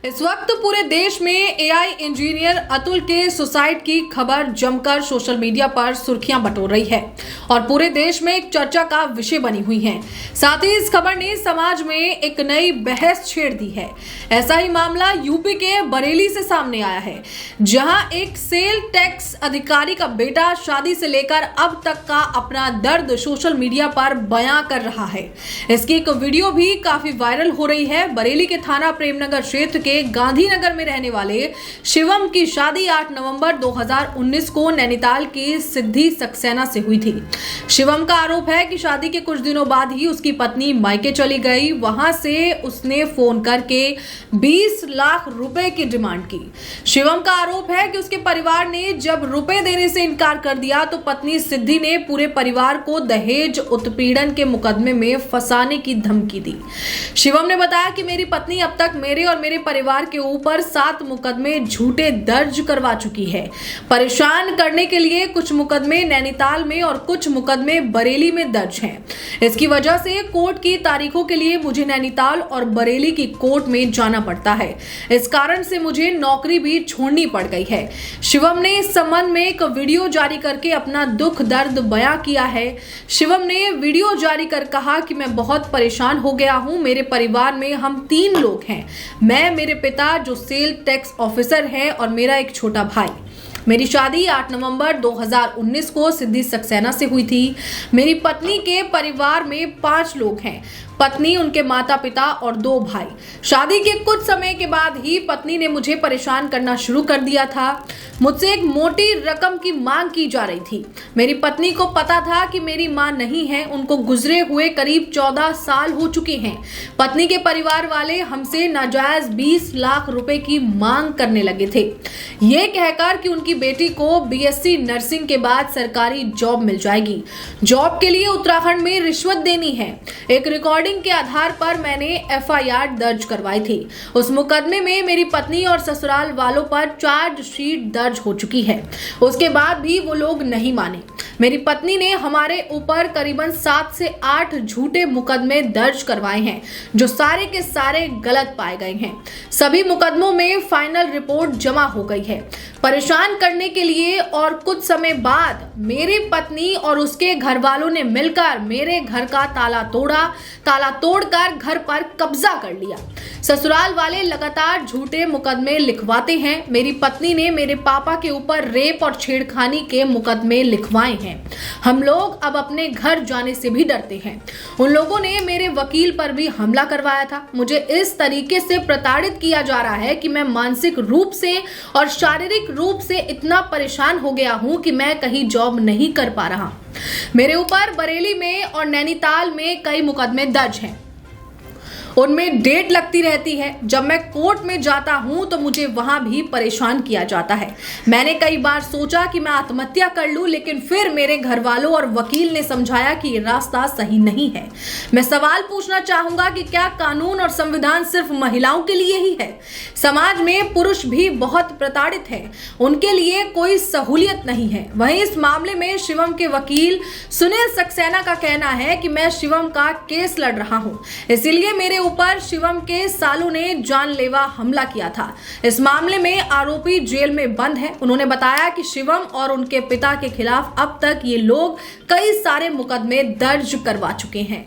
इस वक्त पूरे देश में एआई इंजीनियर अतुल के सुसाइड की खबर जमकर सोशल मीडिया पर सुर्खियां बटोर रही है और पूरे देश में एक चर्चा का विषय बनी हुई है। साथ ही इस खबर ने समाज में एक नई बहस छेड़ दी है। ऐसा ही मामला यूपी के बरेली से सामने आया है, जहां एक सेल टैक्स अधिकारी का बेटा शादी से लेकर अब तक का अपना दर्द सोशल मीडिया पर बयां कर रहा है। इसकी एक वीडियो भी काफी वायरल हो रही है। बरेली के थाना प्रेमनगर क्षेत्र के गांधीनगर में रहने वाले शिवम की शादी 8 नवंबर 2019 को नैनीताल की सिद्धि सक्सेना से हुई थी। शिवम का आरोप है कि शादी के कुछ दिनों बाद ही उसकी पत्नी मायके चली गई। वहां से उसने फोन करके 20 लाख रुपए की डिमांड की। शिवम का आरोप है कि उसके परिवार ने जब रुपए देने से इनकार कर दिया तो पत्नी सिद्धि ने पूरे परिवार को दहेज उत्पीड़न के मुकदमे में फंसाने की धमकी दी। शिवम ने बताया कि मेरी पत्नी अब तक मेरे और मेरे परिवार के ऊपर 7 मुकदमे झूठे दर्ज करवा चुकी है। परेशान करने के लिए कुछ मुकदमे नैनीताल में और कुछ मुकदमे बरेली में दर्ज हैं। इसकी वजह से कोर्ट की तारीखों के लिए मुझे नैनीताल और बरेली की कोर्ट में जाना पड़ता है। इस कारण से मुझे नौकरी भी छोड़नी पड़ गई है। शिवम ने इस संबंध में एक वीडियो जारी करके अपना दुख दर्द बयां किया है। शिवम ने वीडियो जारी कर कहा कि मैं बहुत परेशान हो गया हूं। मेरे परिवार में हम 3 लोग हैं, मैं, मेरे पिता जो सेल टैक्स ऑफिसर है और मेरा एक छोटा भाई। मेरी शादी 8 नवंबर 2019 को सिद्धि सक्सेना से हुई थी। मेरी पत्नी के परिवार में 5 लोग हैं, पत्नी, उनके माता पिता और 2 भाई। शादी के कुछ समय के बाद ही पत्नी ने मुझे परेशान करना शुरू कर दिया था। मुझसे एक मोटी रकम की मांग की जा रही थी। मेरी पत्नी को पता था कि मेरी मां नहीं है, उनको गुजरे हुए करीब 14 साल हो चुके हैं। पत्नी के परिवार वाले हमसे नाजायज 20 लाख रुपए की मांग करने लगे थे, ये कहकर कि उनकी बेटी को बीएससी नर्सिंग के बाद सरकारी जॉब मिल जाएगी। जॉब के लिए उत्तराखंड में रिश्वत देनी है। एक रिकॉर्डिंग के आधार पर मैंने एफआईआर दर्ज करवाई थी। उस मुकदमे में मेरी पत्नी और ससुराल वालों पर चार्जशीट दर्ज हो चुकी है। उसके बाद भी वो लोग नहीं माने। मेरी पत्नी ने हमारे ऊपर करीबन 7 से 8 झूठे मुकदमे दर्ज करवाए हैं, जो सारे के सारे गलत पाए गए हैं। सभी मुकदमों में फाइनल रिपोर्ट जमा हो गई है। परेशान करने के लिए और कुछ समय बाद मेरी पत्नी और उसके घर वालों ने मिलकर मेरे घर का ताला तोड़कर घर पर कब्जा कर लिया। ससुराल वाले लगातार झूठे मुकदमे लिखवाते हैं। मेरी पत्नी ने मेरे पापा के ऊपर रेप और छेड़खानी के मुकदमे लिखवाए हैं। हम लोग अब अपने घर जाने से भी डरते हैं। उन लोगों ने मेरे वकील पर भी हमला करवाया था। मुझे इस तरीके से प्रताड़ित किया जा रहा है कि मैं मानसिक रूप से और शारीरिक रूप से इतना परेशान हो गया हूं कि मैं कहीं जॉब नहीं कर पा रहा। मेरे ऊपर बरेली में और नैनीताल में कई मुकदमे दर्ज हैं। उनमें डेट लगती रहती है। जब मैं कोर्ट में जाता हूं तो मुझे वहां भी परेशान किया जाता है। मैंने कई बार सोचा कि मैं आत्महत्या कर लूं, लेकिन फिर मेरे घर वालों और वकील ने समझाया कि ये रास्ता सही नहीं है। मैं सवाल पूछना चाहूंगा कि क्या कानून और संविधान सिर्फ महिलाओं के लिए ही है? समाज में पुरुष भी बहुत प्रताड़ित है, उनके लिए कोई सहूलियत नहीं है। वहीं इस मामले में शिवम के वकील सुनील सक्सेना का कहना है कि मैं शिवम का केस लड़ रहा हूं, इसीलिए मेरे ऊपर शिवम के सालों ने जानलेवा हमला किया था। इस मामले में आरोपी जेल में बंद है। उन्होंने बताया कि शिवम और उनके पिता के खिलाफ अब तक ये लोग कई सारे मुकदमे दर्ज करवा चुके हैं।